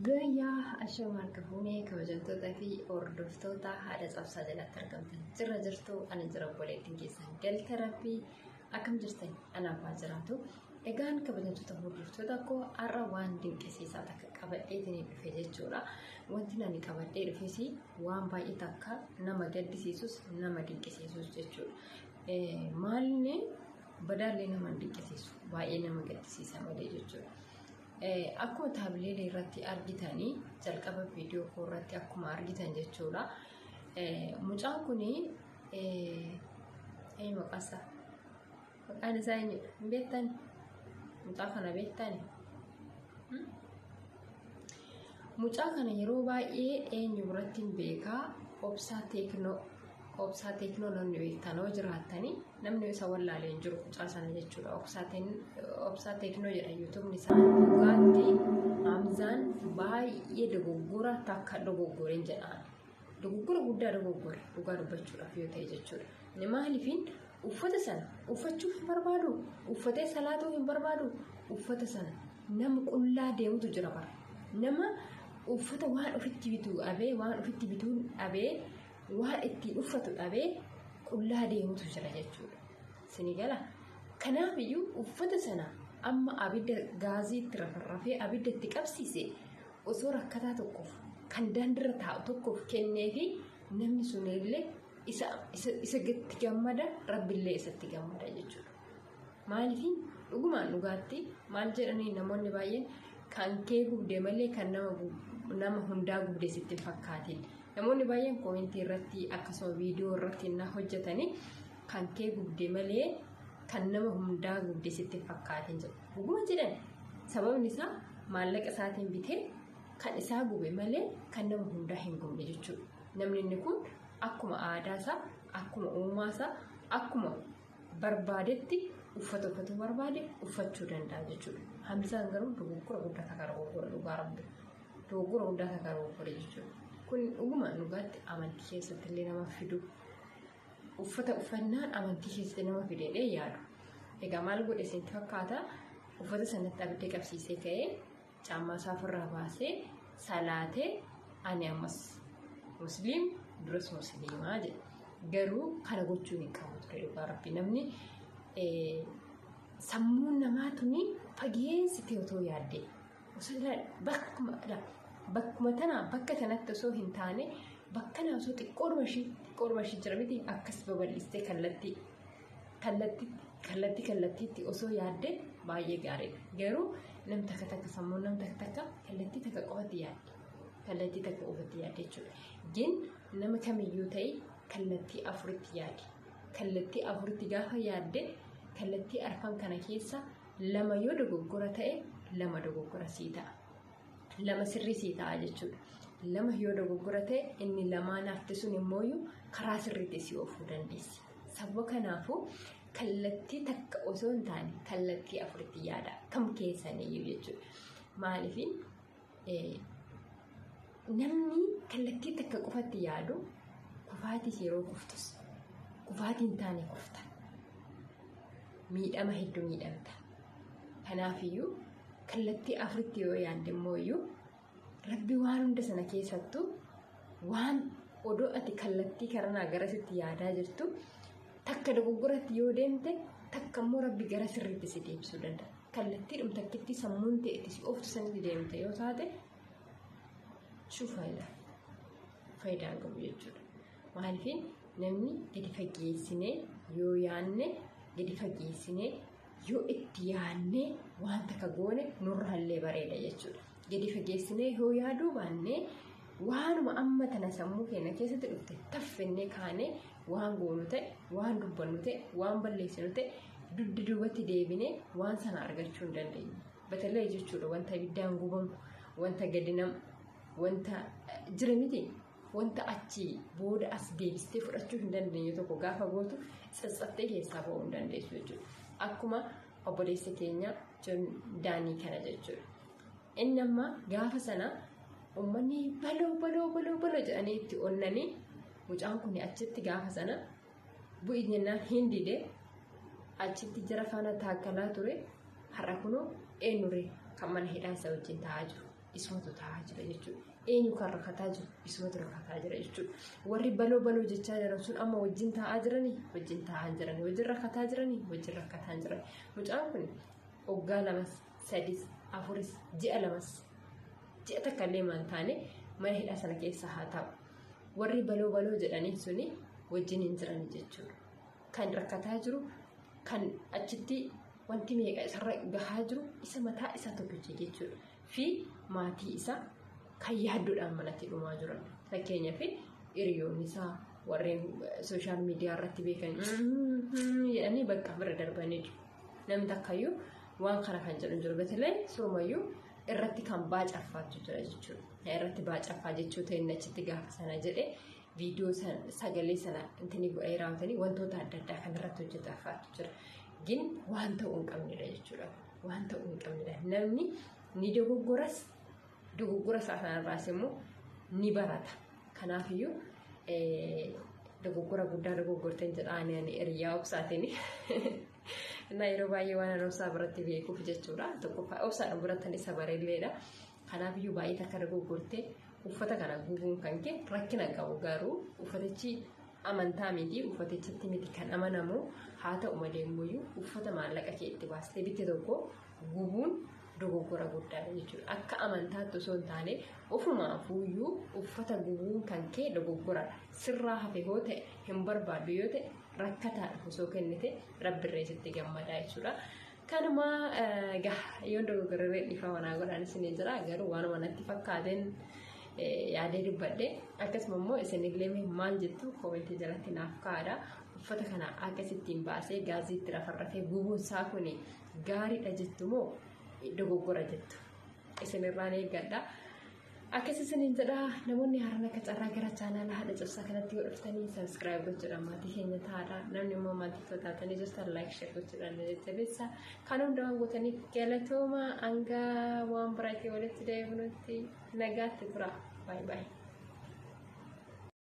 Guyyaa ashamaa kafuunee kabajamtoota fi hordoftoota haadha cabsaa jalatti argamtan jirra jirtu ani jira boleettiin keessan galta rabbii akkam jirtan anaafaa jiraatu. Egaan kabajamtoota hordoftoota koo har'a waan dinqisiisaa takka qabadheetiin dhufe jechuudha. Wanti ani qabadhee dhufes waan baay'ee takka nama gaddisiisus nama dinqisiisus jechuudha. Maalni badaallee nama dinqisiisu baay'ee nama gaddisiisa malee jechuudha. Akkuma taabileelee irratti argitanii jalqaba viidiyoo koo irratti akkuma argitan jechuudha. Mucaan kuni maqaan isaa eenyudha? Hin beektani? Mucaa kana beektani? Mucaa kana yeroo baay'ee eenyu biratti hin beekaa obsaa teeknoo namni beektanoo jiraattanii namni isa wallaalee hin jiru mucaa sana jechuudha. Obsaa teeknoo jedha yuutuubni isaa. Dhugaatti Hamzaan baay'ee dogoggora takka dogoggoreen jedhaan. Dogoggora guddaa dogoggore dhugaa dubbachuudhaaf yoo ta'e jechuudha. Maaliifin uffata sana uffachuu hin barbaadu, uffatee salaatuu hin barbaadu, uffata sana nama qullaa deemutu jira bara. Nama uffata waan ofitti bituu dhabee, waan ofitti bituun dhabee, waan ittiin uffatu dhabee qullaa deemutu jira jechuudha. Sinigala. Kanaaf iyyuu uffata sana amma abidda gaazii itti rafarrafee abidda itti qabsiise osoo rakkataa tokkoof kan daandirra taa'u tokkoof kennee fi namni sunillee isa gatti gammada, rabbillee isatti gammada jechuudha. Maaliifin dhugumaan dhugaatti maal jedhanii namoonni baay'een kan kee gubdee malee kan nama hundaa gubdee sitti hin fakkaatin. Namoonni baay'een koomentii irratti akkasuma viidiyoo irratti na hojjetanii kan kee gubdee malee kan nama hundaa gubdee sitti hin fakkaatin jedhu. Dhuguma jedhan sababni isaa maallaqa isaatiin bitee kan isaa gube malee kan nama hundaa hin gubne jechuudha. Namni inni kun akkuma aadaa isaa, akkuma uumaa isaa, akkuma barbaadetti uffata uffatuu barbaade uffachuu danda'a jechuudha. Hamzaan garuu dogoggora guddaa takka dogoggora dhugaa rabbi. Dogoggora guddaa takka dogoggora jechuudha. Kun dhugumaan dhugaatti amantii keessatti illee nama fidu. Uffata uffannaan amantii keessatti nama fidee yaadu. Egaa maal godhe isinitti fakkaata? Uffata sanatti abidda qabsiisee ka'ee caammaa isaa ofirraa baasee salaatee ani ammas musliim duras musliimaa jedhe. Garuu kana gochuun hin qabu ture dhugaa rabbi. Namni sammuun namaa tuni fageessitee otoo yaaddee bakkuma tanaa bakka kanatti osoo hin taane bakka naa osoo xiqqoodhuma ishii jira miti akkas babal'istee kallattiitti osoo yaadde baay'ee gaariidha. Garuu nam takka sammuun nam takka kallattii takka qofatti yaadde. Kallattii takka qofatti yaadde jechuudha. Gin nama kamiyyuu ta'e kallattii afuritti yaade. Kallattii afuritti gaafa yaadde kallattii arfan kana keessa lama yoo dogoggora ta'e lama dogoggora sii ta'a. Lama sirrii sii ta'a jechuudha. Lama yoo dogoggora ta'e inni lamaan hafte sun immoo karaa sirriitti si oofuu dandeessi. Sababa kanaafuu kallattii takka osoo hin taane kallattii afuritti yaada. Kam keessaniyyuu jechuudha. Maaliifin namni kallattii takka qofatti yaadu kufaatis yeroo kuftus kufaatiin taane kufta. Miidhama hedduu miidhamta. Kanaafiyyuu kallattii afuritti yoo yaadde immoo rabbi waan hunda sana keessattuu waan odoo ati kallattii karanaa garasitti yaadaa jirtu takka dogoggoratti yoo deemte takka immoo rabbi gara sirriitti si deebisuu danda'a. Kallattii dhumtakkitti sammuun ta'e itti si ooftu sanitti deemte yoo taate faayidaa hin qabu jechuudha. Maaliifin namni gadi fageessinee yoo yaanne gadi fageessinee yoo itti yaannee waan takka goone nurraallee bareeda jechuudha. Gadi fageessinee yoo yaaduu baannee waanuma amma tana sammuu keenya keessatti dhufte taffennee kaanee waan goonu ta'e, waan dubbannu ta'e, waan balleessinu ta'e duddi duubatti deebinee waan sana argachuu hin dandeenyu. Batalee jechuudha wanta ibiddaan gubamu, wanta gadi namu, wanta jira miti. Wanta achi booda as deebistee fudhachuu hin dandeenye tokko gaafa gootu tsatsattee keessaa ba'uu hin dandeessu jechuudha. Akkuma obboleessa keenya Daanii kana jechuudha. Inni amma gaafa sana uummanni baloo jedhanii itti onnanii mucaan kun achitti gaafa sana bu'ii jennaan hin dide achitti jara faana taakkalaa ture. Har'a kunoo eenyuree kan mana hidhaa isa wajjin taa'aa jiru. isumatu taa'aa jira jechuudha. Eenyu kan rakkataa jiru isumatu rakkataa jira jechuudha. Warri baloo jechaa jiran sun amma wajjin taa'aa jiranii wajjin taa'aa jiranii wajjin rakkataa jiranii wajjin rakkataa jiranii. Mucaan kun waggaa 2 3 4 ji'a 2 ji'a takka illee maan taane mana hidhaa sana keessa haa taa'u. Warri baloo jedhanii suni wajjin hin jiran jechuudha. Kan rakkataa jiru kan achitti wanti meeqa isarra gahaa jiru isa mataa isaa tokkicha jechuudha. Fi maatii isaa kan yaadduudhaan manatti dhumaa jiran. Fakkeenyaaf hiriyoonni isaa warreen sooshaal miidiyaa irratti beekan jedhanii bakka bira darbanii jiru. Namni takkayyuu waan kana kan jedhu jiru batilee surumayyuu irratti kan baacaffaatu jira jechuudha. Irratti baacaffaa jechuudha inni achitti gaafa sana jedhee viidiyoo sagalee sana intini godhee raawwatanii wantoota adda addaa kan irratti hojjetafaatu jira. Gin waan ta'uu hin qabnedha jechuudha. Waan ta'uu hin qabnedha. Namni ni dogoggora isaa sanarraas immoo ni barata. Kanaafiyyuu dogoggora guddaa dogoggorteen jedhaan hiriyaa obsaatiin. Nah, yeroo baay'ee waan obsaa biratti beekuuf jechuudha. Tokkoffaa obsaadhaan biratti isa bareedleedha. Kanaafiyyuu baay'ee takka dogoggortee uffata kana gubuun kan kee rakkina qabu garuu uffatichi amantaa miti uffatichatti miti kan amanamu haa ta'u malee immoo uffata maallaqa kee itti baastee bitte tokko gubuun dogoggora guddaadha jechuudha. Akka amantaatti osoo hin taane ofumaafuyyuu uffata gubuun kan kee dogoggoradha. Sirraa hafe yoo ta'e hin barbaadu yoo ta'e rakkataadha osoo kennite rabbirree sitti gammadaa jechuudha. Kanuma yoo dogoggorree dhiifama manaa godhaan isin jira garuu waanuma natti fakkaateen yaadee dubbadhe akkasuma immoo isinillee maal jettu koomentii jalatti naaf kaa'aa. Uffata kana akkasittiin baasee gaazexaatti rafarrafee gubuun isaa kun gaariidha jettu moo dogoggora jettu isinirraan eeggadha. Akkasii isiniin jedha namoonni haaraan akka carraa gara chaanaala haadha cabsaa kanatti yoo dhuftanii sabiskiraayib gochuudhaan maatii keenya taa'aa. Namni immoo maatii taatanii jirtan laayik sheer gochuudhaan jajjabeessaa. Kan hundumaan gootaniif galatooma hanga waan biraatti walitti deebinutti nagaatti tura. Baay'ee.